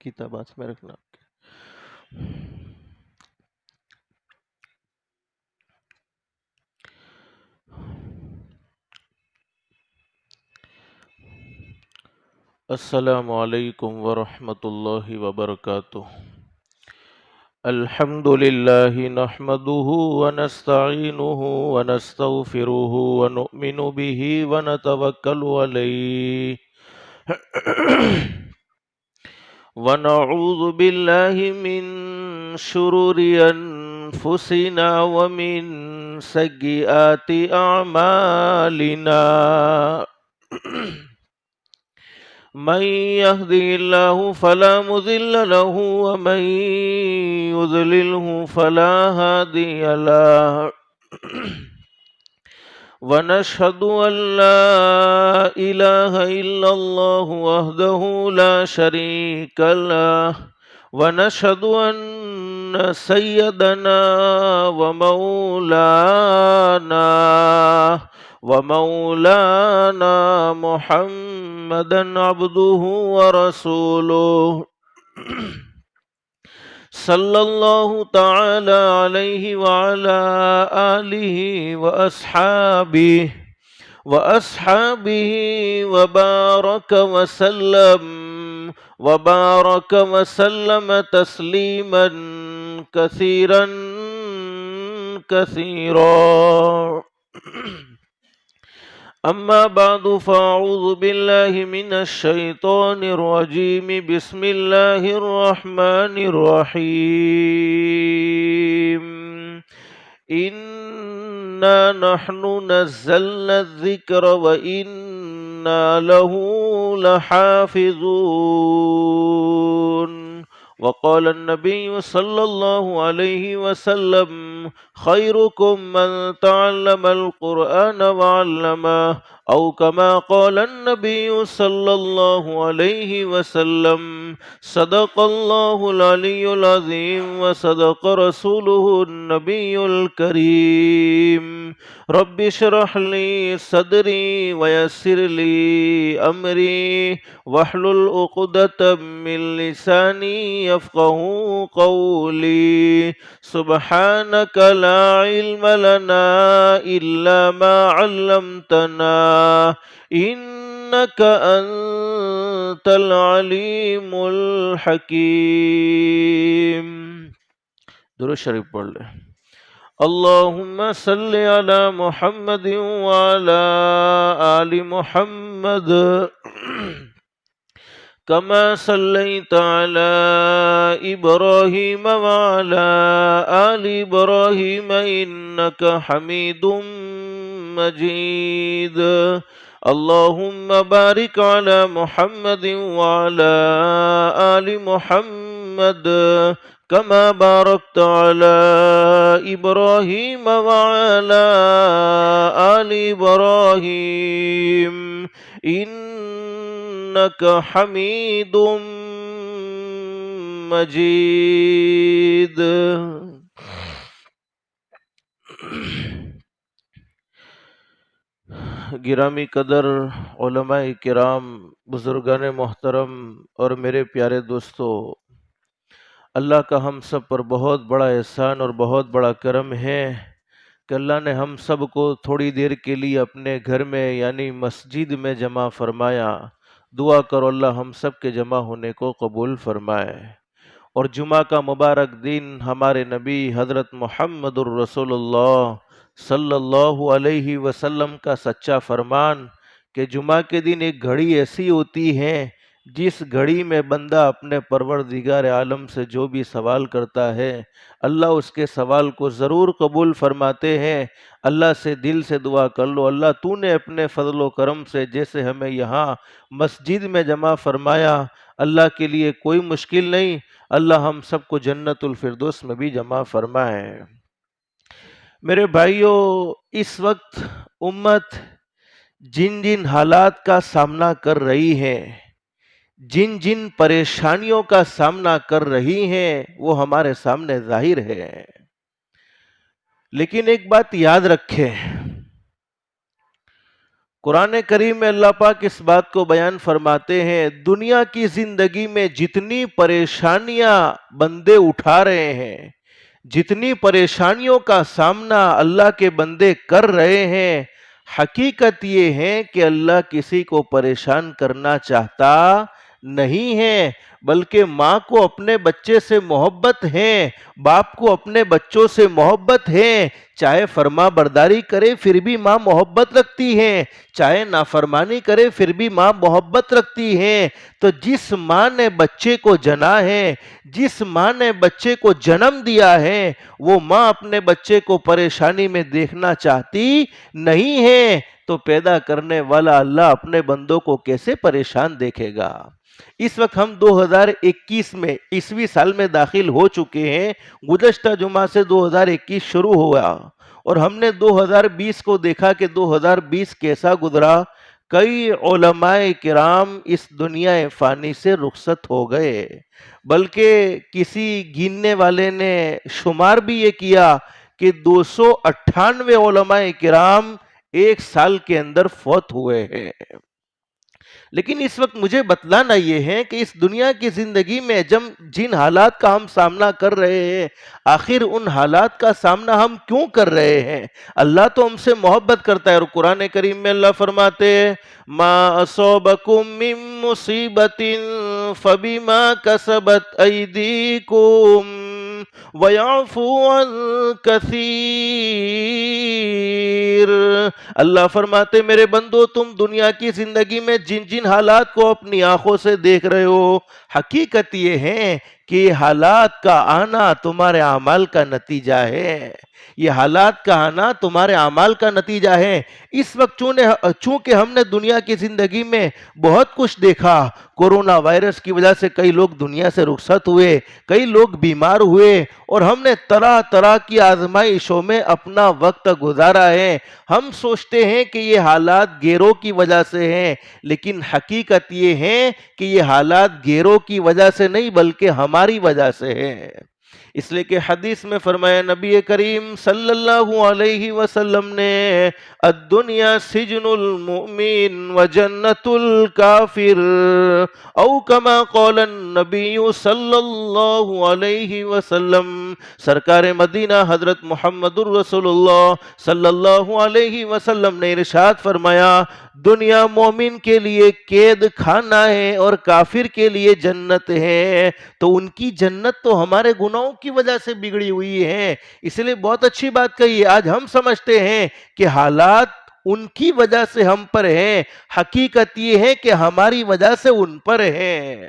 کتابات میں رکھنا. السلام علیکم ورحمۃ اللہ وبرکاتہ. الحمد للہ نحمده ونستعینه ونستغفره ونؤمن به ونتوکل علیہ ونعوذ باللہ من شرور انفسنا ومن سیئات اعمالنا. من يهده الله فلا مضل له ومن يضلله فلا هادي له. ونشهد أن لا إله إلا الله وحده لا شريك له. ونشهد أن سيدنا ومولانا محمدا عبده ورسوله صلى الله تعالى عليه وعلى آله وأصحابه وبارك وسلم تسليما كثيرا كثيرا. أما بعد فأعوذ بالله من الشيطان الرجيم. بسم الله الرحمن الرحيم. إنا نحن نزلنا الذكر وإنا له لحافظون. وقال النبي صلى الله عليه وسلم خيركم من تعلم القرآن وعلمه أو كما قال النبي صلى الله عليه وسلم. صدق الله العلي العظيم وصدق رسوله النبي الكريم. رب اشرح لي صدري ويسر لي أمري واحلل عقدة من لساني يفقهوا قولي. سبحانك لا علم لنا إلا ما علمتنا إنك أنت العليم الحكيم. درود شریف پڑھ لیں. اللہم صل علی محمد وعلی آل محمد كما صليت على إبراهيم وعلى آل إبراهيم إنك حميد مجيد. اللهم بارك على محمد وعلى آل محمد كما باركت على إبراهيم وعلى آل إبراهيم إنك حميد مجيد. گرامی قدر علماء کرام، بزرگان محترم اور میرے پیارے دوستو، اللہ کا ہم سب پر بہت بڑا احسان اور بہت بڑا کرم ہے کہ اللہ نے ہم سب کو تھوڑی دیر کے لیے اپنے گھر میں یعنی مسجد میں جمع فرمایا. دعا کرو اللہ ہم سب کے جمع ہونے کو قبول فرمائے. اور جمعہ کا مبارک دن ہمارے نبی حضرت محمد الرسول اللہ صلی اللہ علیہ وسلم کا سچا فرمان کہ جمعہ کے دن ایک گھڑی ایسی ہوتی ہے جس گھڑی میں بندہ اپنے پروردگار عالم سے جو بھی سوال کرتا ہے اللہ اس کے سوال کو ضرور قبول فرماتے ہیں. اللہ سے دل سے دعا کر لو، اللہ تو نے اپنے فضل و کرم سے جیسے ہمیں یہاں مسجد میں جمع فرمایا، اللہ کے لیے کوئی مشکل نہیں، اللہ ہم سب کو جنت الفردوس میں بھی جمع فرمائے. میرے بھائیوں، اس وقت امت جن جن حالات کا سامنا کر رہی ہے، جن جن پریشانیوں کا سامنا کر رہی ہیں وہ ہمارے سامنے ظاہر ہے. لیکن ایک بات یاد رکھیں، قرآن کریم میں اللہ پاک اس بات کو بیان فرماتے ہیں، دنیا کی زندگی میں جتنی پریشانیاں بندے اٹھا رہے ہیں، جتنی پریشانیوں کا سامنا اللہ کے بندے کر رہے ہیں، حقیقت یہ ہے کہ اللہ کسی کو پریشان کرنا چاہتا نہیں ہے، بلکہ ماں کو اپنے بچے سے محبت ہے، باپ کو اپنے بچوں سے محبت ہے، چاہے فرما برداری کرے پھر بھی ماں محبت رکھتی ہے، چاہے نافرمانی کرے پھر بھی ماں محبت رکھتی ہے۔ تو جس ماں نے بچے کو جنا ہے، جس ماں نے بچے کو جنم دیا ہے، وہ ماں اپنے بچے کو پریشانی میں دیکھنا چاہتی نہیں ہے، تو پیدا کرنے والا اللہ اپنے بندوں کو کیسے پریشان دیکھے گا؟ اس وقت ہم 2021 میں عیسوی سال میں داخل ہو چکے ہیں، گزشتہ جمعہ سے 2021 شروع ہوا اور ہم نے 2020 کو دیکھا کہ 2020 کیسا گزرا۔ کئی علماء کرام اس دنیا فانی سے رخصت ہو گئے، بلکہ کسی گننے والے نے شمار بھی یہ کیا کہ 298 علماء کرام ایک سال کے اندر فوت ہوئے ہیں۔ لیکن اس وقت مجھے بتلانا یہ ہے کہ اس دنیا کی زندگی میں جن حالات کا ہم سامنا کر رہے ہیں، آخر ان حالات کا سامنا ہم کیوں کر رہے ہیں؟ اللہ تو ہم سے محبت کرتا ہے، اور قرآن کریم میں اللہ فرماتے ہیں ما اصابکم من مصیبت فبما کسبت ایدیکم وَيَعْفُو عَن كَثِيرٍ۔ اللہ فرماتے میرے بندو، تم دنیا کی زندگی میں جن جن حالات کو اپنی آنکھوں سے دیکھ رہے ہو، حقیقت یہ ہے کہ یہ حالات کا آنا تمہارے اعمال کا نتیجہ ہے، یہ حالات کا آنا تمہارے اعمال کا نتیجہ ہے۔ اس وقت چونکہ ہم نے دنیا کی زندگی میں بہت کچھ دیکھا، کورونا وائرس کی وجہ سے کئی لوگ دنیا سے رخصت ہوئے، کئی لوگ بیمار ہوئے، اور ہم نے طرح طرح کی آزمائشوں میں اپنا وقت گزارا ہے۔ ہم سوچتے ہیں کہ یہ حالات غیروں کی وجہ سے ہیں، لیکن حقیقت یہ ہے کہ یہ حالات غیروں کی وجہ سے نہیں بلکہ ہماری وجہ سے ہیں۔ اس لیے کہ حدیث میں فرمایا نبی کریم صلی اللہ علیہ وسلم نے الدنیا سجن المؤمن وجنت الکافر، او کما قال النبی صلی اللہ علیہ وسلم۔ سرکار مدینہ حضرت محمد الرسول اللہ صلی اللہ علیہ وسلم نے ارشاد فرمایا دنیا مومن کے لیے قید خانہ ہے اور کافر کے لیے جنت ہے، تو ان کی جنت تو ہمارے گناہوں کی وجہ سے بگڑی ہوئی ہے۔ اس لیے بہت اچھی بات کہی ہے، آج ہم سمجھتے ہیں کہ حالات ان کی وجہ سے ہم پر ہیں، حقیقت یہ ہے کہ ہماری وجہ سے ان پر ہیں۔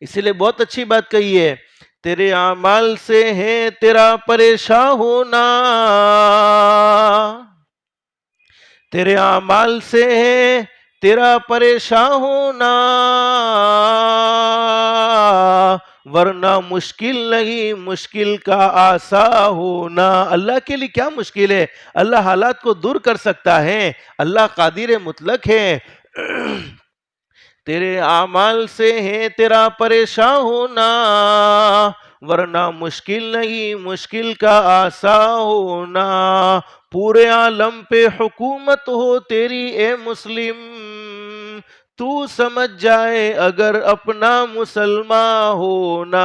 اس لیے بہت اچھی بات کہی ہے، تیرے اعمال سے ہے تیرا پریشان ہونا، تیرے اعمال سے ہے تیرا پریشان ہونا، ورنہ مشکل نہیں مشکل کا آسا ہونا۔ اللہ کے لیے کیا مشکل ہے؟ اللہ حالات کو دور کر سکتا ہے، اللہ قادر مطلق ہے۔ تیرے اعمال سے ہے تیرا پریشان ہونا، ورنہ مشکل نہیں مشکل کا آسا ہونا، پورے عالم پہ حکومت ہو تیری اے مسلم، تو سمجھ جائے اگر اپنا مسلمان ہونا۔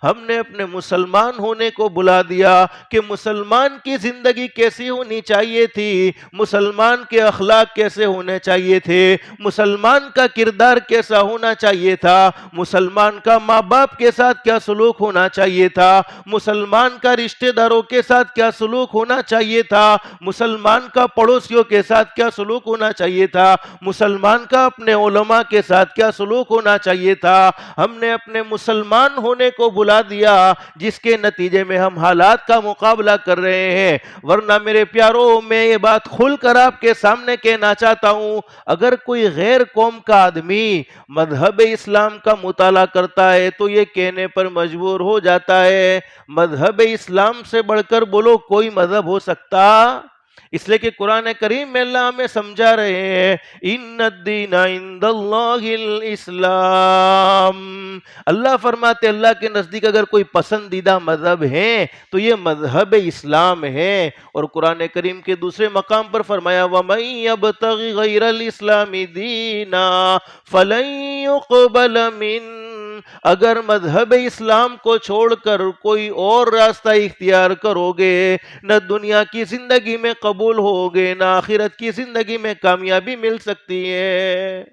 ہم نے اپنے مسلمان ہونے کو بلا دیا کہ مسلمان کی زندگی کیسی ہونی چاہیے تھی، مسلمان کے اخلاق کیسے ہونے چاہیے تھے، مسلمان کا کردار کیسا ہونا چاہیے تھا، مسلمان کا ماں باپ کے ساتھ کیا سلوک ہونا چاہیے تھا، مسلمان کا رشتہ داروں کے ساتھ کیا سلوک ہونا چاہیے تھا، مسلمان کا پڑوسیوں کے ساتھ کیا سلوک ہونا چاہیے تھا، مسلمان کا اپنے علماء کے ساتھ کیا سلوک ہونا چاہیے تھا۔ ہم نے اپنے مسلمان ہونے کو بلا دیا، جس کے نتیجے میں ہم حالات کا مقابلہ کر رہے ہیں۔ ورنہ میرے پیاروں، میں یہ بات کھل کر آپ کے سامنے کہنا چاہتا ہوں، اگر کوئی غیر قوم کا آدمی مذہب اسلام کا مطالعہ کرتا ہے تو یہ کہنے پر مجبور ہو جاتا ہے مذہب اسلام سے بڑھ کر بولو کوئی مذہب ہو سکتا اس لیے کہ قرآن کریم میں اللہ ہمیں سمجھا رہے ہیں ان الدین عند اللہ الاسلام، اللہ فرماتے اللہ کے نزدیک اگر کوئی پسندیدہ مذہب ہے تو یہ مذہب اسلام ہے۔ اور قرآن کریم کے دوسرے مقام پر فرمایا وَمَن يَبْتَغِ غَيْرَ الْإِسْلَامِ دِينًا فَلَن يُقْبَلَ مِنْهُ، اگر مذہب اسلام کو چھوڑ کر کوئی اور راستہ اختیار کرو گے نہ دنیا کی زندگی میں قبول ہوگے نہ آخرت کی زندگی میں کامیابی مل سکتی ہے۔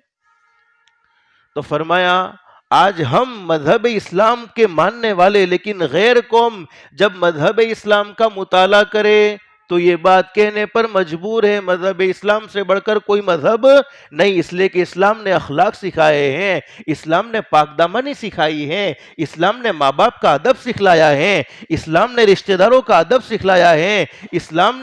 تو فرمایا آج ہم مذہب اسلام کے ماننے والے لیکن غیر قوم جب مذہب اسلام کا مطالعہ کرے تو یہ بات کہنے پر مجبور ہے مذہب اسلام سے بڑھ کر کوئی مذہب نہیں، اس لیے کہ اسلام نے اخلاق سکھائے ہیں، اسلام نے پاک دامنی سکھائی ہے، اسلام نے ماں باپ کا ادب سکھلایا ہے، اسلام نے رشتہ داروں کا ادب سکھلایا ہے، اسلام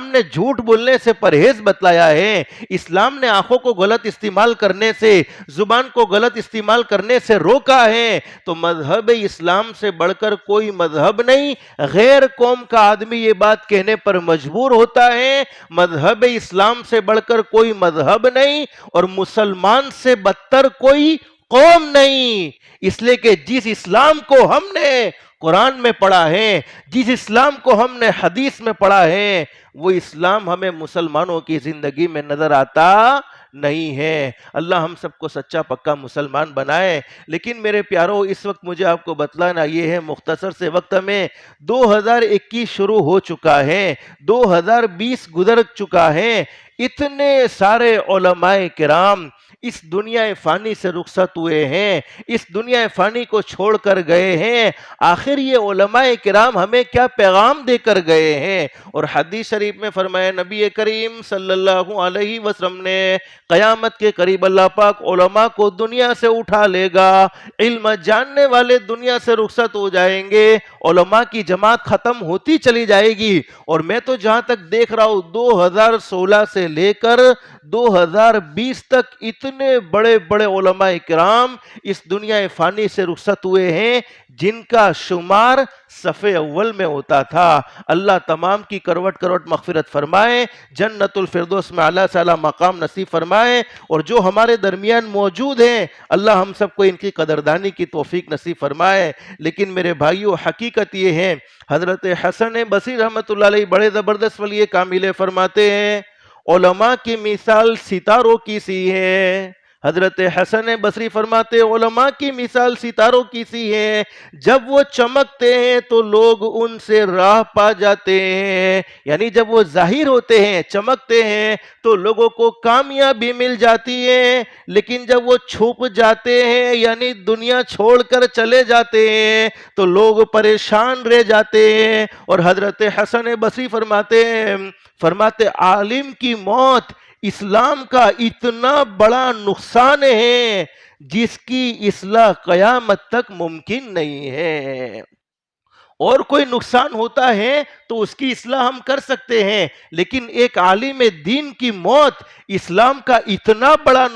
نے جھوٹ بولنے سے پرہیز بتلایا ہے، اسلام نے آنکھوں کو غلط استعمال کرنے سے، زبان کو غلط استعمال کرنے سے روکا ہے۔ تو مذہب اسلام سے بڑھ کر کوئی مذہب نہیں، غیر قوم کا آدمی یہ بات کہنے پر مجبور ہوتا ہے مذہب اسلام سے بڑھ کر کوئی مذہب نہیں اور مسلمان سے بدتر کوئی قوم نہیں، اس لیے کہ جس اسلام کو ہم نے قرآن میں پڑھا ہے، جس اسلام کو ہم نے حدیث میں پڑھا ہے، وہ اسلام ہمیں مسلمانوں کی زندگی میں نظر آتا نہیں ہے۔ اللہ ہم سب کو سچا پکا مسلمان بنائے۔ لیکن میرے پیارو اس وقت مجھے آپ کو بتلانا یہ ہے، مختصر سے وقت میں 2021 شروع ہو چکا ہے، 2020 گزر چکا ہے، اتنے سارے علماء کرام اس دنیا فانی سے رخصت ہوئے ہیں، اس دنیا فانی کو چھوڑ کر گئے ہیں، آخر یہ علماء کرام ہمیں کیا پیغام دے کر گئے ہیں؟ اور حدیث شریف میں فرمایا نبی کریم صلی اللہ علیہ وسلم نے قیامت کے قریب اللہ پاک علماء کو دنیا سے اٹھا لے گا، علم جاننے والے دنیا سے رخصت ہو جائیں گے، علماء کی جماعت ختم ہوتی چلی جائے گی۔ اور میں تو جہاں تک دیکھ رہا ہوں 2016 سے لے کر 2020 تک اتنے بڑے بڑے علماء کرام اس دنیا فانی سے رخصت ہوئے ہیں جن کا شمار صف اول میں ہوتا تھا۔ اللہ تمام کی کروٹ کروٹ مغفرت فرمائے، جنت الفردوس میں اعلیٰ سے اعلیٰ مقام نصیب فرمائے، اور جو ہمارے درمیان موجود ہیں اللہ ہم سب کو ان کی قدردانی کی توفیق نصیب فرمائے۔ لیکن میرے بھائیو حقیقت یہ ہے، حضرت حسن بصری رحمۃ اللہ علیہ بڑے زبردست ولی کامل فرماتے ہیں علماء کی مثال ستاروں کی سی ہے۔ حضرت حسن بصری فرماتے علماء کی مثال ستاروں کی سی ہے، جب وہ چمکتے ہیں تو لوگ ان سے راہ پا جاتے ہیں، یعنی جب وہ ظاہر ہوتے ہیں چمکتے ہیں تو لوگوں کو کامیابی مل جاتی ہے، لیکن جب وہ چھپ جاتے ہیں یعنی دنیا چھوڑ کر چلے جاتے ہیں تو لوگ پریشان رہ جاتے ہیں۔ اور حضرت حسن بصری فرماتے عالم کی موت اسلام کا اتنا بڑا نقصان ہے جس کی اصلاح قیامت تک ممکن نہیں ہے۔ اور کوئی نقصان ہوتا ہے تو اس کی اصلاح ہم کر سکتے ہیں، لیکن ایک عالم دین کی موت اسلام کا اتنا بڑا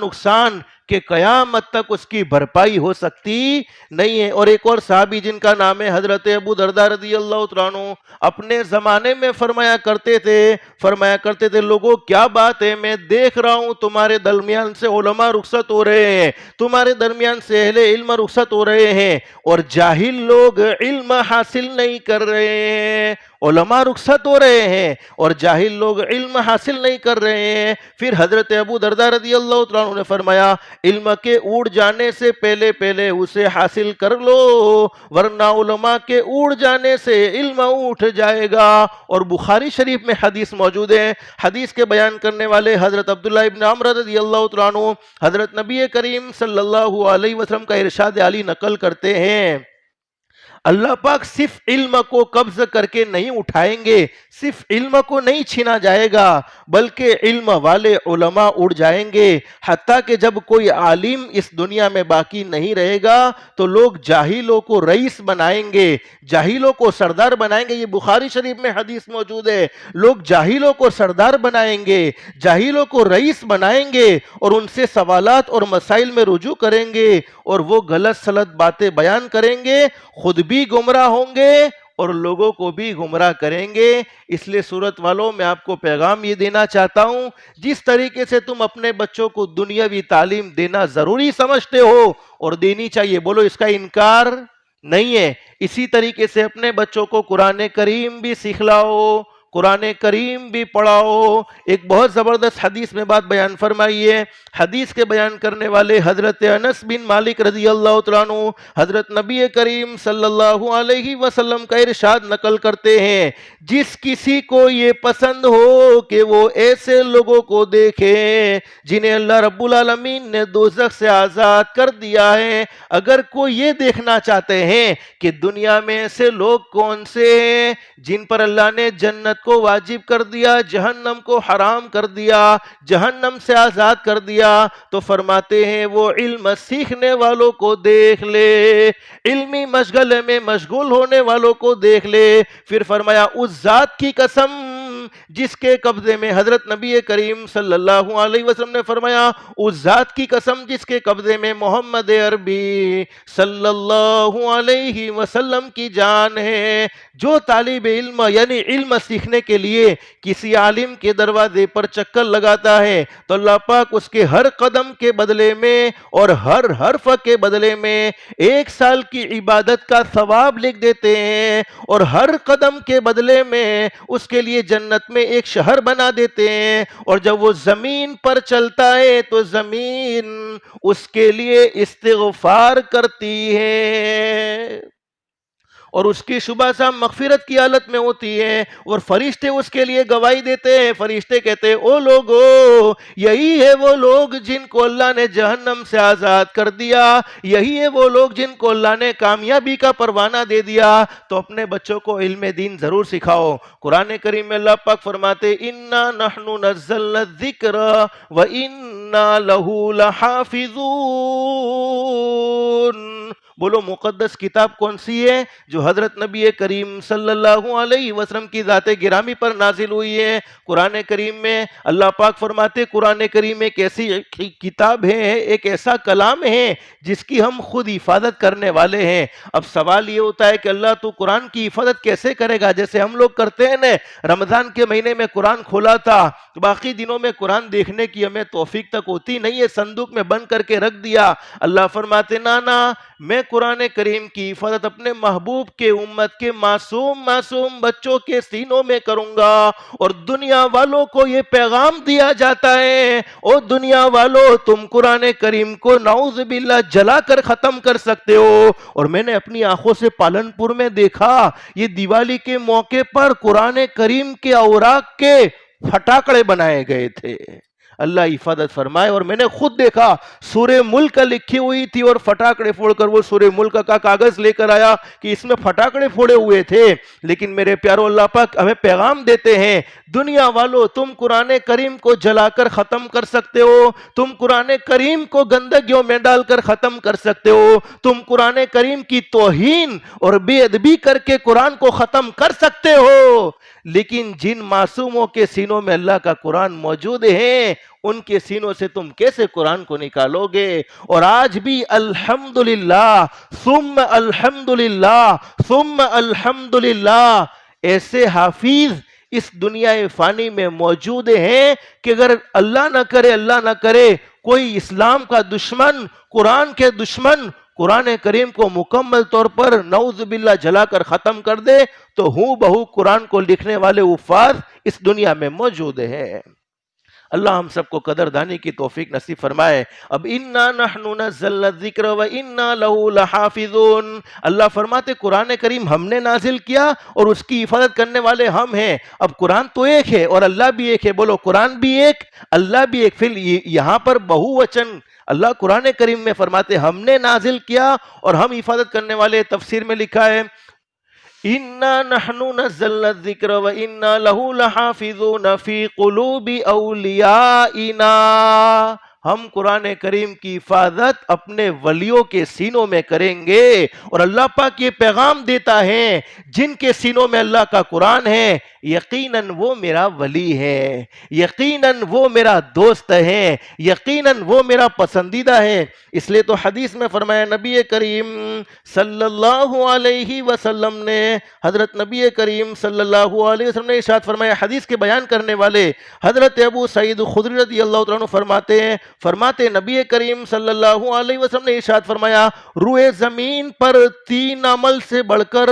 نقصان کہ قیامت تک اس کی بھرپائی ہو سکتی نہیں ہے۔ اور ایک اور صحابی جن کا نام ہے حضرت ابو درداء رضی اللہ تعالیٰ عنہ، اپنے زمانے میں فرمایا کرتے تھے لوگوں کیا بات ہے، میں دیکھ رہا ہوں تمہارے درمیان سے علماء رخصت ہو رہے ہیں، تمہارے درمیان سے اہل علم رخصت ہو رہے ہیں، اور جاہل لوگ علم حاصل نہیں کر رہے ہیں۔ علماء رخصت ہو رہے ہیں اور جاہل لوگ علم حاصل نہیں کر رہے ہیں۔ پھر حضرت ابو درداء رضی اللہ تعالیٰ عنہ نے فرمایا علم کے اڑ جانے سے پہلے اسے حاصل کر لو، ورنہ علماء کے اڑ جانے سے علم اٹھ جائے گا۔ اور بخاری شریف میں حدیث موجود ہے، حدیث کے بیان کرنے والے حضرت عبداللہ ابن عمر رضی اللہ تعالیٰ عنہ حضرت نبی کریم صلی اللہ علیہ وسلم کا ارشاد علی نقل کرتے ہیں، اللہ پاک صرف علم کو قبض کر کے نہیں اٹھائیں گے، صرف علم کو نہیں چھینا جائے گا، بلکہ علم والے علماء اڑ جائیں گے، حتیٰ کہ جب کوئی عالم اس دنیا میں باقی نہیں رہے گا تو لوگ جاہلوں کو رئیس بنائیں گے، جاہلوں کو سردار بنائیں گے۔ یہ بخاری شریف میں حدیث موجود ہے، لوگ جاہلوں کو سردار بنائیں گے، جاہلوں کو رئیس بنائیں گے اور ان سے سوالات اور مسائل میں رجوع کریں گے، اور وہ غلط سلط باتیں بیان کریں گے، خود بھی گمراہ ہوں گے اور لوگوں کو بھی گمراہ کریں گے۔ اس لیے سورت والوں میں آپ کو پیغام یہ دینا چاہتا ہوں، جس طریقے سے تم اپنے بچوں کو دنیاوی تعلیم دینا ضروری سمجھتے ہو اور دینی چاہیے، بولو اس کا انکار نہیں ہے، اسی طریقے سے اپنے بچوں کو قرآن کریم بھی سکھلاؤ، قرآن کریم بھی پڑھاؤ۔ ایک بہت زبردست حدیث میں بات بیان فرمائی ہے، حدیث کے بیان کرنے والے حضرت انس بن مالک رضی اللہ تعالیٰ عنہ حضرت نبی کریم صلی اللہ علیہ وسلم کا ارشاد نقل کرتے ہیں، جس کسی کو یہ پسند ہو کہ وہ ایسے لوگوں کو دیکھے جنہیں اللہ رب العالمین نے دوزخ سے آزاد کر دیا ہے، اگر کوئی یہ دیکھنا چاہتے ہیں کہ دنیا میں ایسے لوگ کون سے ہیں جن پر اللہ نے جنت کو واجب کر دیا، جہنم کو حرام کر دیا، جہنم سے آزاد کر دیا، تو فرماتے ہیں وہ علم سیکھنے والوں کو دیکھ لے، علمی مشغلے میں مشغول ہونے والوں کو دیکھ لے۔ پھر فرمایا اس ذات کی قسم جس کے قبضے میں، حضرت نبی کریم صلی اللہ علیہ وسلم نے فرمایا اس ذات کی قسم جس کے قبضے میں محمد عربی صلی اللہ علیہ وسلم کی جان ہے، جو طالب علم یعنی علم سیکھنے کے لیے کسی عالم کے دروازے پر چکر لگاتا ہے تو اللہ پاک اس کے ہر قدم کے بدلے میں اور ہر حرف کے بدلے میں 1 سال کی عبادت کا ثواب لکھ دیتے ہیں، اور ہر قدم کے بدلے میں اس کے لیے جنت میں ایک شہر بنا دیتے ہیں، اور جب وہ زمین پر چلتا ہے تو زمین اس کے لیے استغفار کرتی ہے، اور اس کی صبح شام مغفرت کی حالت میں ہوتی ہے، اور فرشتے اس کے لیے گواہی دیتے ہیں۔ فرشتے کہتے ہیں او لوگو، یہی ہے وہ لوگ جن کو اللہ نے جہنم سے آزاد کر دیا، یہی ہے وہ لوگ جن کو اللہ نے کامیابی کا پروانہ دے دیا۔ تو اپنے بچوں کو علم دین ضرور سکھاؤ۔ قرآن کریم میں اللہ پاک فرماتے اِنَّا نَحْنُ نَزَّلْنَا الذِّكْرَ وَإِنَّا لَهُ لَحَافِظُونَ۔ بولو مقدس کتاب کون سی ہے؟ جو حضرت نبی کریم صلی اللہ علیہ وسلم کی ذات گرامی پر نازل ہوئی ہے۔ قرآن کریم میں اللہ پاک فرماتے قرآن کریم ایک ایسی کتاب ہے، ایک ایسا کلام ہے جس کی ہم خود حفاظت کرنے والے ہیں۔ اب سوال یہ ہوتا ہے کہ اللہ تو قرآن کی حفاظت کیسے کرے گا؟ جیسے ہم لوگ کرتے ہیں نا، رمضان کے مہینے میں قرآن کھولا تھا، باقی دنوں میں قرآن دیکھنے کی ہمیں توفیق تک ہوتی نہیں ہے، صندوق میں بند کر کے رکھ دیا۔ اللہ فرماتے نا میں قرآن کریم کی حفاظت اپنے محبوب کے امت کے معصوم بچوں کے سینوں میں کروں گا، اور دنیا والوں کو یہ پیغام دیا جاتا ہے او دنیا والوں تم قرآن کریم کو نعوذ باللہ جلا کر ختم کر سکتے ہو۔ اور میں نے اپنی آنکھوں سے پالنپور میں دیکھا، یہ دیوالی کے موقع پر قرآن کریم کے اوراق کے پھٹاکڑے بنائے گئے تھے۔ اللہ حفاظت فرمائے، اور میں نے خود دیکھا سورہ ملک لکھی ہوئی تھی اور پھٹاکڑے پھوڑ کر وہ سورہ ملک کا کاغذ لے کر آیا کہ اس میں پھٹاکڑے پھوڑے ہوئے تھے۔ لیکن میرے پیارو اللہ پاک ہمیں پیغام دیتے ہیں دنیا والوں تم قرآن کریم کو جلا کر ختم کر سکتے ہو، تم قرآن کریم کو گندگیوں میں ڈال کر ختم کر سکتے ہو، تم قرآن کریم کی توہین اور بے ادبی کر کے قرآن کو ختم کر سکتے ہو، لیکن جن معصوموں کے سینوں میں اللہ کا قرآن موجود ہے ان کے سینوں سے تم کیسے قرآن کو نکالو گے؟ اور آج بھی الحمدللہ ثم الحمدللہ ثم الحمدللہ ایسے حافظ اس دنیا فانی میں موجود ہیں کہ اگر اللہ نہ کرے کوئی اسلام کا دشمن، قرآن کے دشمن قرآن کریم کو مکمل طور پر نعوذ باللہ جلا کر ختم کر دے تو ہوں بہو قرآن کو لکھنے والے حفاظ اس دنیا میں موجود ہیں۔ اللہ ہم سب کو قدردانی کی توفیق نصیب فرمائے۔ اب اِنَّا نَحْنُ نَزَّلْنَا الذِّكْرَ وَإِنَّا لَهُ لَحَافِظُونَ، اللہ فرماتے قرآن کریم ہم نے نازل کیا اور اس کی حفاظت کرنے والے ہم ہیں۔ اب قرآن تو ایک ہے اور اللہ بھی ایک ہے، بولو قرآن بھی ایک اللہ بھی ایک۔ پھر یہاں پر بہو وچن اللہ قرآن کریم میں فرماتے ہم نے نازل کیا اور ہم حفاظت کرنے والے۔ تفسیر میں لکھا ہے اِنَّا نَحْنُ نَزَّلْنَا الذِّكْرَ وَإِنَّا لَهُ لَحَافِظُونَ فِي قُلُوبِ أَوْلِيَائِنَا، ہم قرآن کریم کی حفاظت اپنے ولیوں کے سینوں میں کریں گے، اور اللہ پاک یہ پیغام دیتا ہے جن کے سینوں میں اللہ کا قرآن ہے یقیناً وہ میرا ولی ہے، یقیناً وہ میرا دوست ہے، یقیناً وہ میرا پسندیدہ ہے۔ اس لیے تو حدیث میں فرمایا نبی کریم صلی اللہ علیہ وسلم نے، حضرت نبی کریم صلی اللہ علیہ وسلم نے ارشاد فرمایا، حدیث کے بیان کرنے والے حضرت ابو سعید خدری رضی اللہ عنہ فرماتے نبی کریم صلی اللہ علیہ وسلم نے ارشاد فرمایا، روئے زمین پر 3 عمل سے بڑھ کر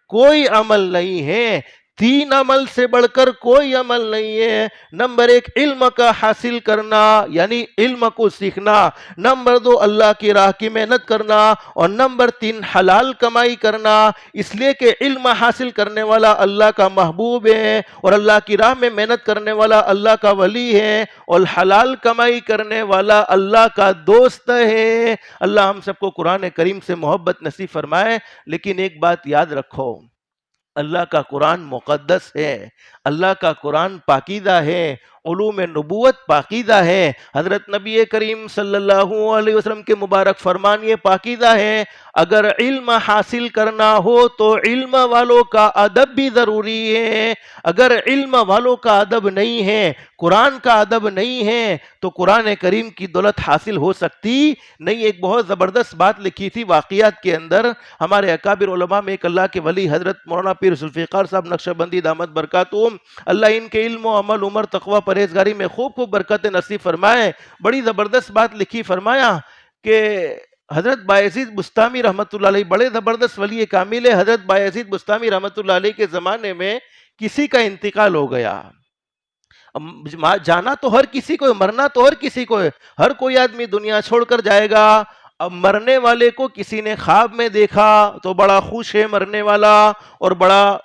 کوئی عمل نہیں ہے، 3 عمل سے بڑھ کر کوئی عمل نہیں ہے۔ نمبر 1 علم کا حاصل کرنا، یعنی علم کو سیکھنا۔ نمبر 2 اللہ کی راہ کی محنت کرنا، اور نمبر 3 حلال کمائی کرنا، اس لیے کہ علم حاصل کرنے والا اللہ کا محبوب ہے، اور اللہ کی راہ میں محنت کرنے والا اللہ کا ولی ہے، اور حلال کمائی کرنے والا اللہ کا دوست ہے۔ اللہ ہم سب کو قرآن کریم سے محبت نصیب فرمائے۔ لیکن ایک بات یاد رکھو، اللہ کا قرآن مقدس ہے، اللہ کا قرآن پاکیزہ ہے، علوم نبوت پاکیزہ ہے، حضرت نبی کریم صلی اللہ علیہ وسلم کے مبارک فرمان یہ پاکیزہ ہے۔ اگر علم حاصل کرنا ہو تو علم والوں کا ادب بھی ضروری ہے، اگر علم والوں کا ادب نہیں ہے، قرآن کا ادب نہیں ہے، تو قرآن کریم کی دولت حاصل ہو سکتی نہیں۔ ایک بہت زبردست بات لکھی تھی واقعات کے اندر، ہمارے اکابر علماء میں ایک اللہ کے ولی حضرت مولانا پیر ذوالفقار صاحب نقشبندی دامت برکاتہم، اللہ ان کے علم و عمل عمر تقوی پرہیزگاری میں خوب برکت نصیب فرمائے، بڑی زبردست بات لکھی، فرمایا کہ حضرت بایزید بستامی رحمۃ اللہ علیہ بڑے زبردست ولی کامل ہے، حضرت بایزید بستامی رحمۃ اللہ علیہ کے زمانے میں کسی کا انتقال ہو گیا۔ جانا تو ہر کسی کو ہے، مرنا تو ہر کسی کو ہے، ہر کوئی آدمی دنیا چھوڑ کر جائے گا۔ اب مرنے والے کو کسی نے خواب میں دیکھا تو بڑا خوش ہے مرنے والا، اور بڑا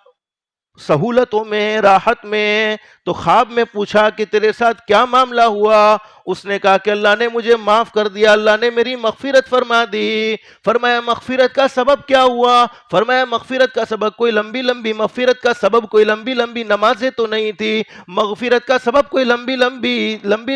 سہولتوں میں، راحت میں، تو خواب میں پوچھا کہ تیرے ساتھ کیا معاملہ ہوا؟ اس نے کہا کہ اللہ نے مجھے معاف کر دیا، اللہ نے میری مغفرت فرما دی۔ فرمایا مغفرت کا سبب کیا ہوا؟ فرمایا مغفرت کا سبب کوئی مغفرت کا سبب کوئی لمبی لمبی نمازیں تو نہیں تھی، مغفرت کا سبب کوئی لمبی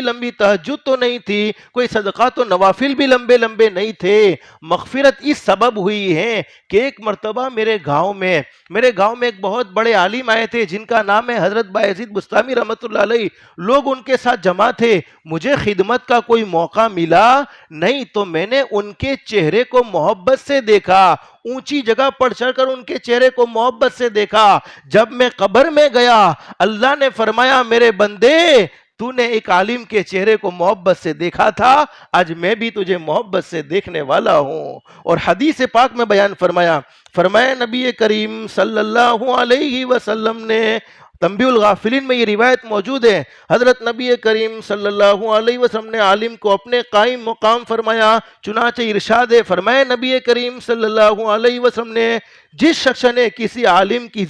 لمبی تہجد تو نہیں تھی، کوئی صدقات و نوافل بھی لمبے لمبے نہیں تھے۔ مغفرت اس سبب ہوئی ہے کہ ایک مرتبہ میرے گاؤں میں ایک بہت بڑے عالم آئے تھے جن کا نام ہے حضرت بایزید بستامی رحمۃ اللہ علیہ، لوگ ان کے ساتھ جمع تھے، مجھے خدمت کا کوئی موقع ملا نہیں، تو میں نے ان کے چہرے کو محبت سے دیکھا، اونچی جگہ پر چڑھ کر ان کے چہرے کو محبت سے دیکھا۔ جب میں قبر میں گیا، اللہ نے فرمایا میرے بندے تو نے ایک عالم کے چہرے کو محبت سے دیکھا تھا، آج میں بھی تجھے محبت سے دیکھنے والا ہوں۔ اور حدیث پاک میں بیان فرمایا نبی کریم صلی اللہ علیہ وسلم نے، تنبیہ الغافلین میں یہ روایت موجود ہے، حضرت نبی کریم صلی اللہ علیہ وسلم نے عالم کو اپنے قائم مقام فرمایا، چنانچہ ارشاد ہے، فرمایا نبی کریم صلی اللہ علیہ وسلم نے، جس شخص نے کسی عالم کی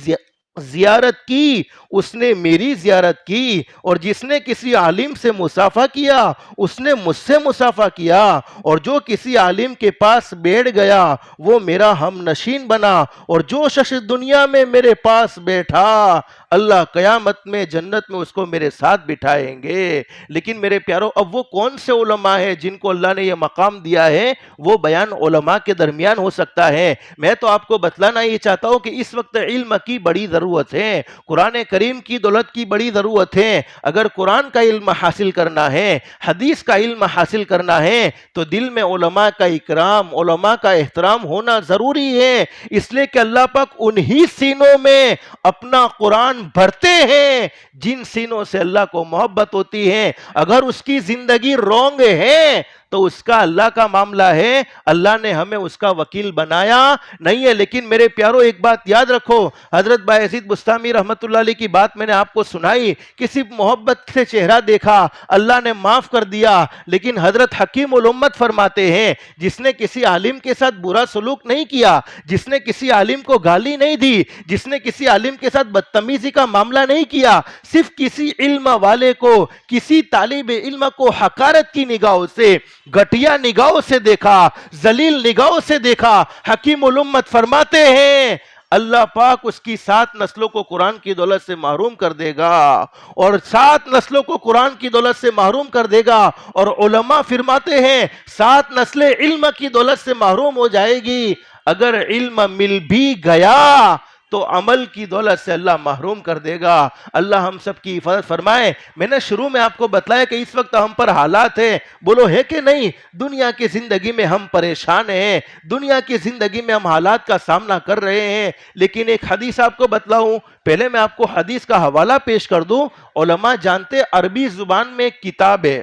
زیارت کی اس نے میری زیارت کی، اور جس نے کسی عالم سے مصافحہ کیا اس نے مجھ سے مصافحہ کیا، اور جو کسی عالم کے پاس بیٹھ گیا وہ میرا ہم نشین بنا، اور جو شخص دنیا میں میرے پاس بیٹھا اللہ قیامت میں جنت میں اس کو میرے ساتھ بٹھائیں گے۔ لیکن میرے پیارو، اب وہ کون سے علماء ہیں جن کو اللہ نے یہ مقام دیا ہے؟ وہ بیان علماء کے درمیان ہو سکتا ہے۔ میں تو آپ کو بتلانا یہ چاہتا ہوں کہ اس وقت علم کی بڑی ضرورت ہے، قرآن کریم کی دولت کی بڑی ضرورت ہے۔ اگر قرآن کا علم حاصل کرنا ہے، حدیث کا علم حاصل کرنا ہے، تو دل میں علماء کا اکرام، علماء کا احترام ہونا ضروری ہے، اس لیے کہ اللہ پاک انہی سینوں میں اپنا قرآن بھرتے ہیں جن سینوں سے اللہ کو محبت ہوتی ہے۔ اگر اس کی زندگی رونگ ہے تو اس کا اللہ کا معاملہ ہے، اللہ نے ہمیں اس کا وکیل بنایا نہیں ہے۔ لیکن میرے پیارو ایک بات یاد رکھو، حضرت بایزید بستامی رحمت اللہ علیہ کی بات میں نے آپ کو سنائی، کسی محبت سے چہرہ دیکھا اللہ نے معاف کر دیا، لیکن حضرت حکیم الامت فرماتے ہیں جس نے کسی عالم کے ساتھ برا سلوک نہیں کیا، جس نے کسی عالم کو گالی نہیں دی، جس نے کسی عالم کے ساتھ بدتمیزی کا معاملہ نہیں کیا، صرف کسی علم والے کو، کسی طالب علم کو حقارت کی نگاہوں سے، گھٹیا نگاہوں سے دیکھا، ذلیل نگاہوں سے دیکھا، حکیم الامت فرماتے ہیں اللہ پاک اس کی 7 نسلوں کو قرآن کی دولت سے محروم کر دے گا، اور 7 نسلوں کو قرآن کی دولت سے محروم کر دے گا۔ اور علماء فرماتے ہیں 7 نسلیں علم کی دولت سے محروم ہو جائے گی، اگر علم مل بھی گیا تو عمل کی دولت سے اللہ محروم کر دے گا۔ اللہ ہم سب کی حفاظت فرمائے۔ میں نے شروع میں آپ کو بتلایا کہ اس وقت ہم پر حالات ہیں، بولو ہے کہ نہیں؟ دنیا کی زندگی میں ہم پریشان ہیں، دنیا کی زندگی میں ہم حالات کا سامنا کر رہے ہیں، لیکن ایک حدیث آپ کو بتلاؤں، پہلے میں آپ کو حدیث کا حوالہ پیش کر دوں۔ علماء جانتے عربی زبان میں ایک کتاب ہے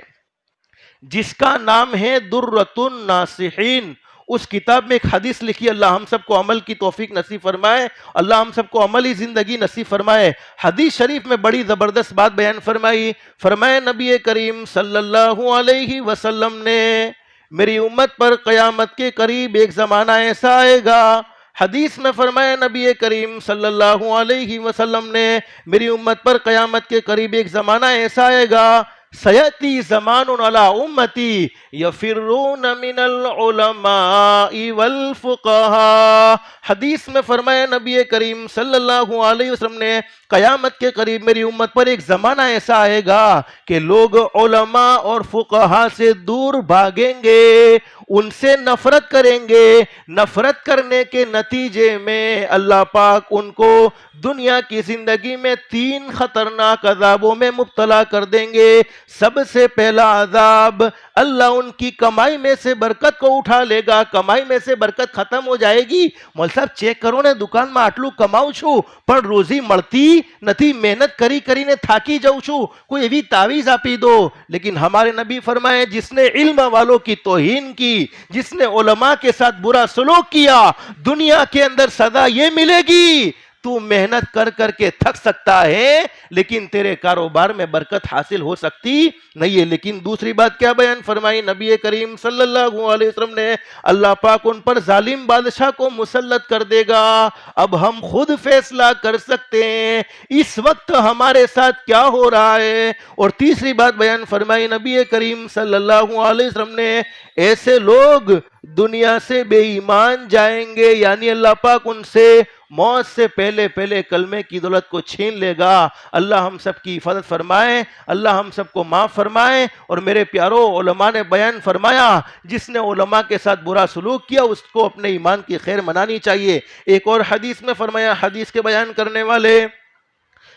جس کا نام ہے درۃ الناصحین، اس کتاب میں ایک حدیث لکھی، اللہ ہم سب کو عمل کی توفیق نصیب فرمائے، اللہ ہم سب کو عملی زندگی نصیب فرمائے۔ حدیث شریف میں بڑی زبردست بات بیان فرمائی، فرمائے نبی کریم صلی اللہ علیہ وسلم نے میری امت پر قیامت کے قریب ایک زمانہ ایسا آئے گا، حدیث میں فرمایا نبی کریم صلی اللہ علیہ وسلم نے میری امت پر قیامت کے قریب ایک زمانہ ایسا آئے گا، سیأتی زمان علی امتی یفرون من العلماء والفقہاء۔ حدیث میں فرمایا نبی کریم صلی اللہ علیہ وسلم نے قیامت کے قریب میری امت پر ایک زمانہ ایسا آئے گا کہ لوگ علماء اور فقہاء سے دور بھاگیں گے، ان سے نفرت کریں گے، نفرت کرنے کے نتیجے میں اللہ پاک ان کو دنیا کی زندگی میں 3 خطرناک عذابوں میں مبتلا کر دیں گے۔ سب سے پہلا عذاب، اللہ ان کی کمائی میں سے برکت کو اٹھا لے گا، کمائی میں سے برکت ختم ہو جائے گی۔ مول صاحب چیک کرو نے دکان میں آٹلو کماؤ چھو پر روزی ملتی نتی، محنت کری کری نے تھاکی جاؤ چھو، کوئی ایوی تعویذ آپی دو۔ لیکن ہمارے نبی فرمائے جس نے علم والوں کی توہین کی، جس نے علماء کے ساتھ برا سلوک کیا، دنیا کے اندر سزا یہ ملے گی، تو محنت کر کر کے تھک سکتا ہے لیکن تیرے کاروبار میں برکت حاصل ہو سکتی نہیں ہے۔ لیکن دوسری بات کیا بیان فرمائی نبی کریم صلی اللہ علیہ وسلم نے، اللہ پاک ان پر ظالم بادشاہ کو مسلط کر دے گا۔ اب ہم خود فیصلہ کر سکتے ہیں اس وقت ہمارے ساتھ کیا ہو رہا ہے۔ اور تیسری بات بیان فرمائی نبی کریم صلی اللہ علیہ وسلم نے، ایسے لوگ دنیا سے بے ایمان جائیں گے، یعنی اللہ پاک ان سے موت سے پہلے کلمے کی دولت کو چھین لے گا۔ اللہ ہم سب کی حفاظت فرمائے، اللہ ہم سب کو معاف فرمائے۔ اور میرے پیارو، علماء نے بیان فرمایا جس نے علماء کے ساتھ برا سلوک کیا اس کو اپنے ایمان کی خیر منانی چاہیے۔ ایک اور حدیث میں فرمایا، حدیث کے بیان کرنے والے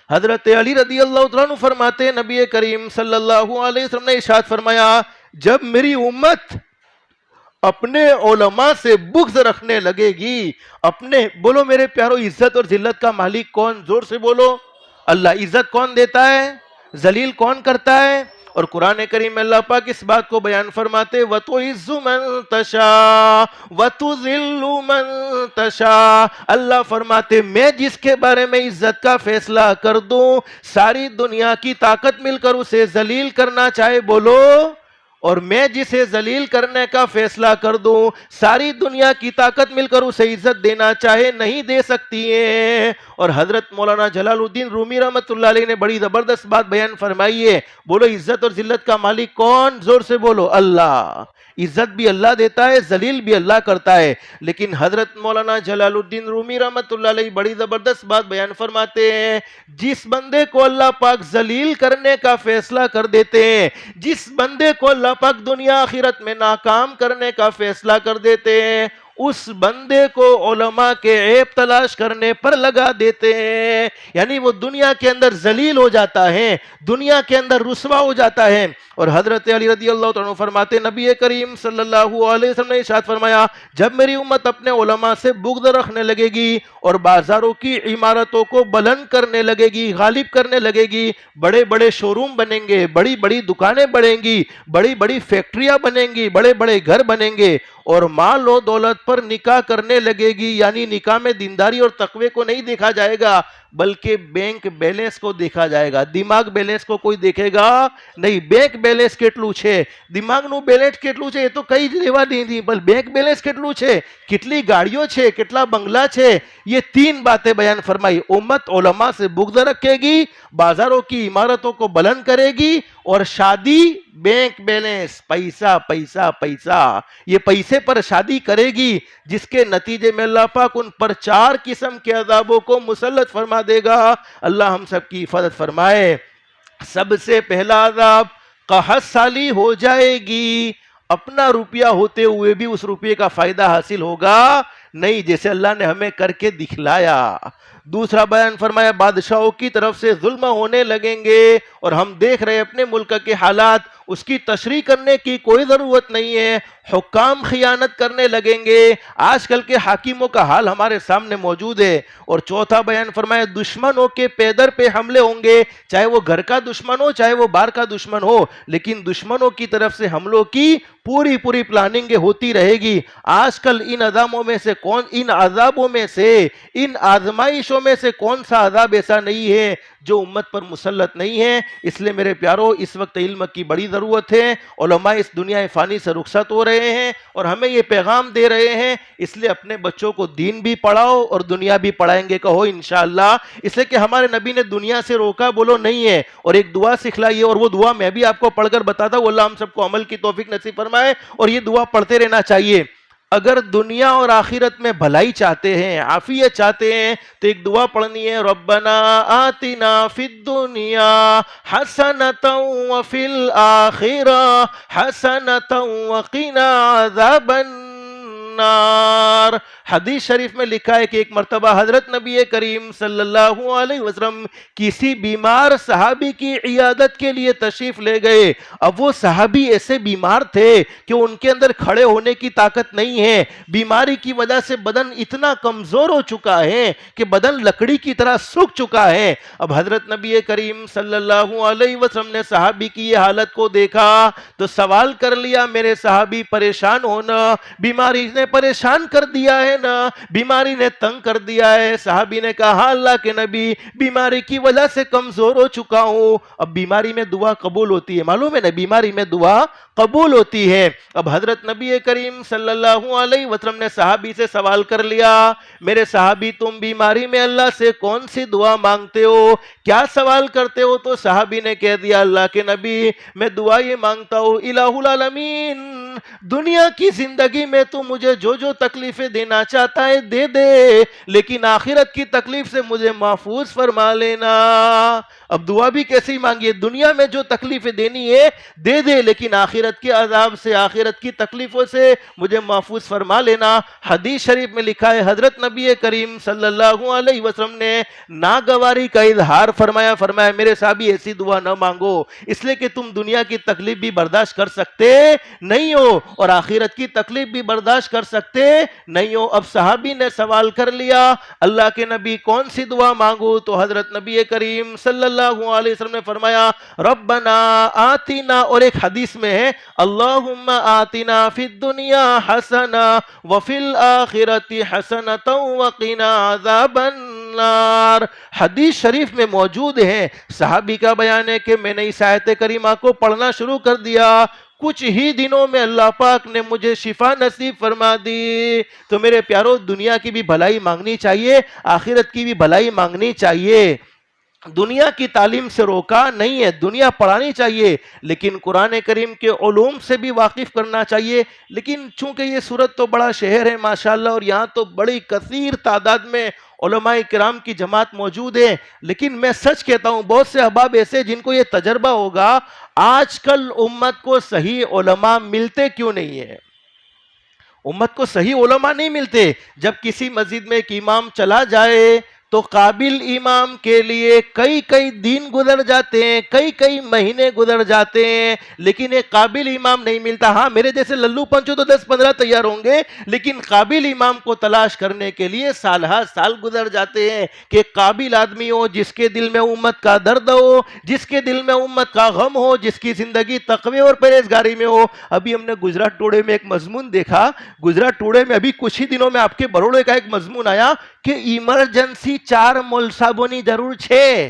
حضرت علی رضی اللہ عنہ فرماتے ہیں نبی کریم صلی اللہ علیہ وسلم نے ارشاد فرمایا، جب میری امت اپنے علماء سے بغض رکھنے لگے گی، اپنے بولو میرے پیارو، عزت اور ذلت کا مالک کون؟ زور سے بولو، اللہ۔ عزت کون دیتا ہے؟ ذلیل کون کرتا ہے؟ اور قرآن کریم میں اللہ پاک اس بات کو بیان فرماتے، وَتُعِزُّ مَن تَشَاءُ وَتُذِلُّ مَن تَشَاءُ۔ اللہ فرماتے میں جس کے بارے میں عزت کا فیصلہ کر دوں، ساری دنیا کی طاقت مل کر اسے ذلیل کرنا چاہے بولو، اور میں جسے ذلیل کرنے کا فیصلہ کر دوں، ساری دنیا کی طاقت مل کر اسے عزت دینا چاہے نہیں دے سکتی ہے۔ اور حضرت مولانا جلال الدین رومی رحمۃ اللہ علیہ نے بڑی زبردست بات بیان فرمائی ہے، بولو عزت اور ذلت کا مالک کون؟ زور سے بولو، اللہ۔ عزت بھی اللہ دیتا ہے، ذلیل بھی اللہ کرتا ہے۔ لیکن حضرت مولانا جلال الدین رومی رحمۃ اللہ علیہ بڑی زبردست بات بیان فرماتے ہیں، جس بندے کو اللہ پاک ذلیل کرنے کا فیصلہ کر دیتے ہیں، جس بندے کو اللہ پاک دنیا آخرت میں ناکام کرنے کا فیصلہ کر دیتے ہیں، اس بندے کو علماء کے عیب تلاش کرنے پر لگا دیتے ہیں، یعنی وہ دنیا کے اندر ذلیل ہو جاتا ہے، دنیا کے اندر رسوا ہو جاتا ہے۔ اور حضرت علی رضی اللہ عنہ فرماتے، نبی کریم صلی اللہ علیہ وسلم نے ارشاد فرمایا، جب میری امت اپنے علماء سے بغض رکھنے لگے گی اور بازاروں کی عمارتوں کو بلند کرنے لگے گی، غالب کرنے لگے گی، بڑے بڑے شو روم بنیں گے، بڑی بڑی دکانیں بنیں گی، بڑی بڑی فیکٹریاں بنیں گی، بڑے بڑے گھر بنیں گے، اور مال و دولت پر نکاح کرنے لگے گی، یعنی نکاح میں دینداری اور تقوی کو نہیں دیکھا جائے گا بلکہ بینک بیلنس کو دیکھا جائے گا۔ دماغ بیلنس کو کوئی دیکھے گا نہیں، بینک بیلنس કેટલું છે، દિમાગનું બેલેન્સ કેટલું છે એ તો કઈ જ લેવા નહીં, પણ બેંક બેલેન્સ કેટલું છે, કેટલી ગાડીઓ છે, કેટલા બંગલા છે، یہ 3 باتیں بیان فرمائی۔ امت علماء سے بغض رکھے گی، بازاروں کی عمارتوں کو بلند کرے گی، اور شادی بینک بیلنس، پیسہ پیسہ پیسہ، یہ پیسے پر شادی کرے گی جس کے نتیجے میں اللہ پاک ان پر 4 قسم کے عذابوں کو مسلط فرما دے گا۔ اللہ ہم سب کی حفاظت فرمائے۔ سب سے پہلا عذاب قحط سالی ہو جائے گی، اپنا روپیہ ہوتے ہوئے بھی اس روپیے کا فائدہ حاصل ہوگا نہیں، جیسے اللہ نے ہمیں کر کے دکھلایا۔ دوسرا بیان فرمایا بادشاہوں کی طرف سے ظلم ہونے لگیں گے، اور ہم دیکھ رہے اپنے ملک کے حالات، اس کی تشریح کرنے کی کوئی ضرورت نہیں ہے۔ حکام خیانت کرنے لگیں گے، آج کل کے حاکموں کا حال ہمارے سامنے موجود ہے۔ اور چوتھا بیان فرمایا دشمنوں کے پیدر پہ حملے ہوں گے، چاہے وہ گھر کا دشمن ہو چاہے وہ باہر کا دشمن ہو، لیکن دشمنوں کی طرف سے حملوں کی پوری پلاننگ ہوتی رہے گی۔ آج کل ان عذابوں میں سے ان آزمائشوں میں سے کون سا عذاب ایسا نہیں ہے جو امت پر مسلط نہیں ہے؟ اس لیے میرے پیارو، اس وقت علم کی بڑی ضرورت ہے۔ علماء اس دنیا فانی سے رخصت ہو رہے ہیں اور ہمیں یہ پیغام دے رہے ہیں، اس لیے اپنے بچوں کو دین بھی پڑھاؤ اور دنیا بھی پڑھائیں گے، کہو انشاءاللہ۔ اس لیے کہ ہمارے نبی نے دنیا سے روکا، بولو نہیں ہے، اور ایک دعا سکھلائیے، اور وہ دعا میں بھی آپ کو پڑھ کر بتاتا ہوں۔ اللہ ہم سب کو عمل کی توفیق نصیب فرمائے، اور یہ دعا پڑھتے رہنا چاہیے۔ اگر دنیا اور آخرت میں بھلائی چاہتے ہیں، عافیت چاہتے ہیں، تو ایک دعا پڑھنی ہے، ربنا آتنا فی الدنیا حسنۃ وفی الآخرہ حسنۃ وقنا عذاب النار۔ حدیث شریف میں لکھا ہے کہ ایک مرتبہ حضرت نبی کریم صلی اللہ علیہ وسلم کسی بیمار صحابی کی عیادت کے لیے تشریف لے گئے۔ اب وہ صحابی ایسے بیمار تھے کہ ان کے اندر کھڑے ہونے کی طاقت نہیں ہے، بیماری کی وجہ سے بدن اتنا کمزور ہو چکا ہے کہ بدن لکڑی کی طرح سوکھ چکا ہے۔ اب حضرت نبی کریم صلی اللہ علیہ وسلم نے صحابی کی یہ حالت کو دیکھا تو سوال کر لیا، میرے صحابی پریشان ہونا، بیماری نے پریشان کر دیا ہے نا، بیماری نے تنگ کر دیا ہے۔ صحابی نے کہا ہاں اللہ کے نبی، بیماری کی وجہ سے کمزور ہو چکا ہوں۔ اب بیماری میں دعا قبول ہوتی ہے، معلوم ہے نا، بیماری میں دعا قبول ہوتی ہے۔ اب حضرت نبی کریم صلی اللہ علیہ وسلم نے صحابی سے سوال کر لیا، میرے صحابی تم بیماری میں اللہ سے کون سی دعا مانگتے ہو، کیا سوال کرتے ہو؟ تو صحابی نے کہہ دیا اللہ کے نبی میں دعا یہ مانگتا ہوں، الہ العالمین دنیا کی زندگی میں تو مجھے جو تکلیفیں دینا چاہتا ہے دے دے، لیکن آخرت کی تکلیف سے مجھے محفوظ فرما لینا۔ اب دعا بھی کیسی مانگیے، دنیا میں جو تکلیفیں دینی ہے دے دے، لیکن آخرت کے عذاب سے، آخرت کی تکلیفوں سے مجھے محفوظ فرما لینا۔ حدیث شریف میں لکھا ہے حضرت نبی کریم صلی اللہ علیہ وسلم نے ناگواری کا اظہار فرمایا، میرے صحابی ایسی دعا نہ مانگو، اس لیے کہ تم دنیا کی تکلیف بھی برداشت کر سکتے نہیں ہو اور آخرت کی تکلیف بھی برداشت کر سکتے نہیں ہو۔ اب صحابی نے سوال کر لیا اللہ کے نبی کون سی دعا مانگو؟ تو حضرت نبی کریم صلی اللہ علیہ وسلم نے فرمایا ربنا آتنا، اور ایک حدیث میں ہے اللہم آتنا فی الدنیا حسنہ وفی الآخرت حسنۃ وقنا عذاب النار۔ حدیث شریف میں موجود ہے، صحابی کا بیان ہے کہ میں نے اس آیت کریمہ کو پڑھنا شروع کر دیا، کچھ ہی دنوں میں اللہ پاک نے مجھے شفا نصیب فرما دی۔ تو میرے پیارو، دنیا کی بھی بھلائی مانگنی چاہیے، آخرت کی بھی بھلائی مانگنی چاہیے۔ دنیا کی تعلیم سے روکا نہیں ہے، دنیا پڑھانی چاہیے، لیکن قرآن کریم کے علوم سے بھی واقف کرنا چاہیے۔ لیکن چونکہ یہ صورت تو بڑا شہر ہے ماشاءاللہ، اور یہاں تو بڑی کثیر تعداد میں علماء کرام کی جماعت موجود ہے، لیکن میں سچ کہتا ہوں بہت سے احباب ایسے جن کو یہ تجربہ ہوگا، آج کل امت کو صحیح علماء ملتے کیوں نہیں ہے؟ امت کو صحیح علماء نہیں ملتے۔ جب کسی مسجد میں ایک امام چلا جائے تو قابل امام کے لیے کئی دن گزر جاتے ہیں، کئی مہینے گزر جاتے ہیں، لیکن ایک قابل امام نہیں ملتا۔ ہاں میرے جیسے للو پنچو تو 10-15 تیار ہوں گے، لیکن قابل امام کو تلاش کرنے کے لیے سال ہر سال گزر جاتے ہیں کہ ایک قابل آدمی ہو، جس کے دل میں امت کا درد ہو، جس کے دل میں امت کا غم ہو، جس کی زندگی تقوی اور پرہیزگاری میں ہو۔ ابھی ہم نے گجرات ٹوڈے میں ایک مضمون دیکھا، گجرات ٹوڈے میں ابھی کچھ ہی دنوں میں آپ کے بروڑے کا ایک مضمون آیا کہ ایمرجنسی 4 ملصابونی ضرور چھے،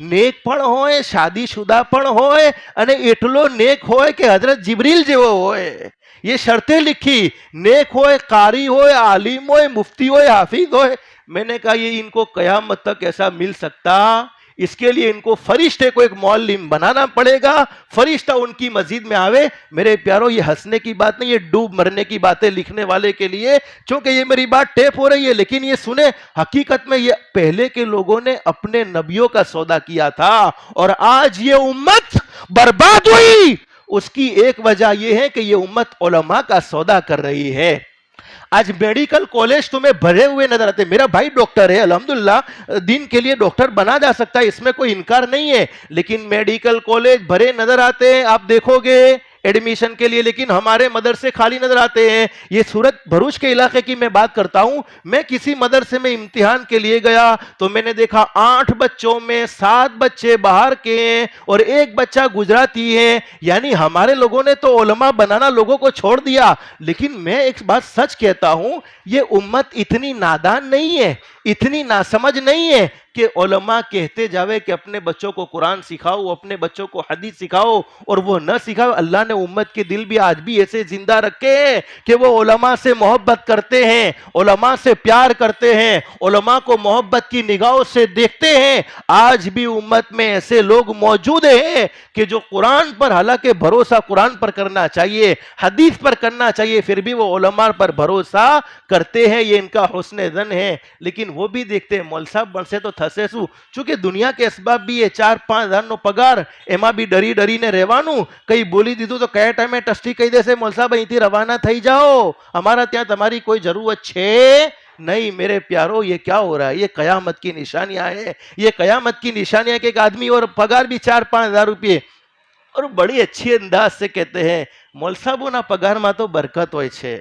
નેક પણ હોય, શાદીશુદા પણ હોય અને એટલો નેક હોય કે હઝરત જિબ્રીલ જેવો હોય। یہ شرطیں لکھی، نیک ہوئے، قاری ہوئے، عالم ہوئے، مفتی ہوئے، حافظ ہوئے۔ میں نے کہا یہ ان کو قیامت تک ایسا مل سکتا؟ اس کے لیے ان کو فرشتے کو ایک معلم بنانا پڑے گا, فرشتہ ان کی مسجد میں آوے. میرے پیارو یہ ہنسنے کی بات نہیں, یہ ڈوب مرنے کی باتیں لکھنے والے کے لیے, چونکہ یہ میری بات ٹیپ ہو رہی ہے, لیکن یہ سنیں حقیقت میں یہ پہلے کے لوگوں نے اپنے نبیوں کا سودا کیا تھا, اور آج یہ امت برباد ہوئی. اس کی ایک وجہ یہ ہے کہ یہ امت علماء کا سودا کر رہی ہے. آج میڈیکل کالج تمہیں بھرے ہوئے نظر آتے. میرا بھائی ڈاکٹر ہے, الحمدللہ دین کے لیے ڈاکٹر بنا جا سکتا ہے, اس میں کوئی انکار نہیں ہے, لیکن میڈیکل کالج بھرے نظر آتے ہیں آپ دیکھو گے ایڈمیشن کے لیے, لیکن ہمارے مدرسے خالی نظر آتے ہیں. یہ سورت بھروچ کے علاقے کی میں بات کرتا ہوں. میں کسی مدرسے میں امتحان کے لیے گیا تو میں نے دیکھا 8 بچوں میں 7 بچے باہر کے ہیں اور 1 بچہ گجراتی ہے. یعنی ہمارے لوگوں نے تو علماء بنانا لوگوں کو چھوڑ دیا. لیکن میں ایک بات سچ کہتا ہوں, یہ امت اتنی نادان نہیں ہے, اتنی ناسمجھ نہیں ہے کہ علماء کہتے جاوے کہ اپنے بچوں کو قرآن سکھاؤ, اپنے بچوں کو حدیث سکھاؤ, اور وہ نہ سکھاؤ. اللہ نے امت کے دل بھی آج بھی ایسے زندہ رکھے ہیں کہ وہ علماء سے محبت کرتے ہیں, علماء سے پیار کرتے ہیں, علماء کو محبت کی نگاہوں سے دیکھتے ہیں. آج بھی امت میں ایسے لوگ موجود ہیں کہ جو قرآن پر, حالانکہ بھروسہ قرآن پر کرنا چاہیے, حدیث پر کرنا چاہیے, پھر بھی وہ علماء پر بھروسہ کرتے ہیں. یہ ان کا حسن ظن ہے. لیکن وہ بھی دیکھتے ہیں مول صاحب بنسے تو تھسے سو, چونکہ دنیا کے اسباب بھی ہے, 4-5 ہزار نو پگار ایما بھی ڈری ڈری نے رہوانوں. کئی بولی دیدو تو کہے ٹائم ٹسٹی کہی دے سے مول صاحب અહીંથી روانہ થઈ જાઓ, ہمارا ત્યાં તમારી કોઈ જરૂરત છે نہیں. میرے پیارو یہ کیا ہو رہا ہے؟ یہ قیامت کی نشانیاں ہیں. یہ قیامت کی نشانیاں کہ ایک آدمی اور پگار بھی 4-5 ہزار روپے, اور بڑی اچھی انداز سے کہتے ہیں مول صاحب نا پگار માં તો બરકત હોય છે.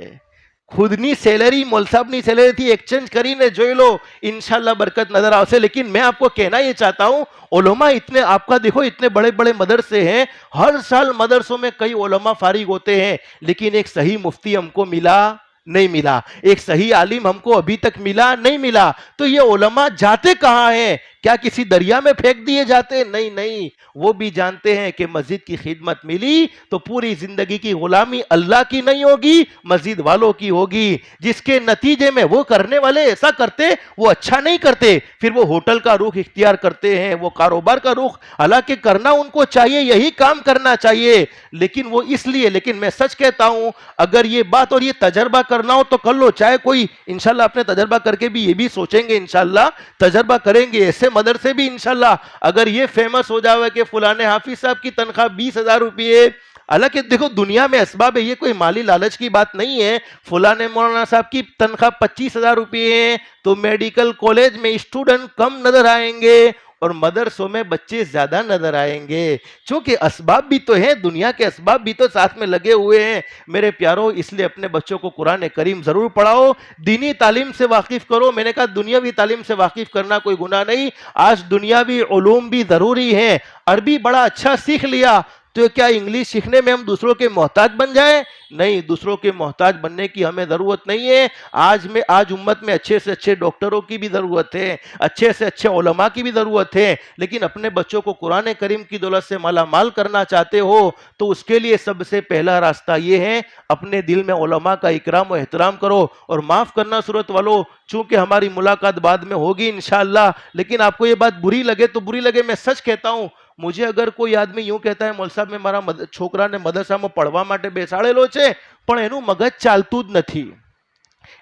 خودنی سیلری مول صاحب نی سیلری تھی ایکسچینج کرینے જોઈ લો, انشاءاللہ برکت نظر آوے. لیکن میں آپ کو کہنا یہ چاہتا ہوں, علماء اتنے, آپ کا دیکھو اتنے بڑے بڑے مدرسے ہیں, ہر سال مدرسوں میں کئی علماء فارغ ہوتے ہیں, لیکن ایک صحیح مفتی ہم کو ملا نہیں ملا, ایک صحیح عالم ہم کو ابھی تک ملا نہیں ملا. تو یہ علماء جاتے کہاں ہیں؟ کیا کسی دریا میں پھینک دیے جاتے؟ نہیں نہیں, وہ بھی جانتے ہیں کہ مسجد کی خدمت ملی تو پوری زندگی کی غلامی اللہ کی نہیں ہوگی, مسجد والوں کی ہوگی, جس کے نتیجے میں وہ کرنے والے ایسا کرتے, وہ اچھا نہیں کرتے, پھر وہ ہوٹل کا رخ اختیار کرتے ہیں, وہ کاروبار کا رخ, حالانکہ کرنا ان کو چاہیے, یہی کام کرنا چاہیے, لیکن وہ اس لیے. لیکن میں سچ کہتا ہوں, اگر یہ بات اور یہ تجربہ کرنا ہو تو کر لو, چاہے کوئی انشاءاللہ اپنے تجربہ کر کے بھی یہ بھی سوچیں گے, انشاءاللہ تجربہ کریں گے. ایسے مدرسے بھی انشاءاللہ اگر یہ فیمس ہو جاوے کہ فلانے حافظ صاحب کی تنخواہ 20,000 روپئے, حالانکہ دیکھو دنیا میں اسباب ہے, یہ کوئی مالی لالچ کی بات نہیں ہے. فلانے مولانا صاحب کی تنخواہ 25,000 روپئے ہے تو میڈیکل کالج میں اسٹوڈنٹ کم نظر آئیں گے اور مدرسوں میں بچے زیادہ نظر آئیں گے, چونکہ اسباب بھی تو ہیں, دنیا کے اسباب بھی تو ساتھ میں لگے ہوئے ہیں. میرے پیارو, اس لیے اپنے بچوں کو قرآن کریم ضرور پڑھاؤ, دینی تعلیم سے واقف کرو. میں نے کہا دنیاوی تعلیم سے واقف کرنا کوئی گناہ نہیں, آج دنیاوی علوم بھی ضروری ہیں. عربی بڑا اچھا سیکھ لیا تو کیا انگلش سیکھنے میں ہم دوسروں کے محتاج بن جائیں؟ نہیں, دوسروں کے محتاج بننے کی ہمیں ضرورت نہیں ہے. آج امت میں اچھے سے اچھے ڈاکٹروں کی بھی ضرورت ہے, اچھے سے اچھے علماء کی بھی ضرورت ہے, لیکن اپنے بچوں کو قرآن کریم کی دولت سے مالا مال کرنا چاہتے ہو تو اس کے لیے سب سے پہلا راستہ یہ ہے, اپنے دل میں علماء کا اکرام و احترام کرو. اور معاف کرنا صورت والو, چونکہ ہماری ملاقات بعد میں ہوگی انشاءاللہ, لیکن آپ کو یہ بات بری لگے تو بری لگے, میں سچ کہتا ہوں. مجھے اگر کوئی آدمی یوں کہتا ہے مول صاحب میں મારા છોકરાને મદરસામાં પડવા માટે બેસાડેલો છે પણ એનું મગજ ચાલતું જ નથી,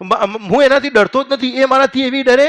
હું એનાથી ડરતો જ નથી, એ મારાથી એવી ડરે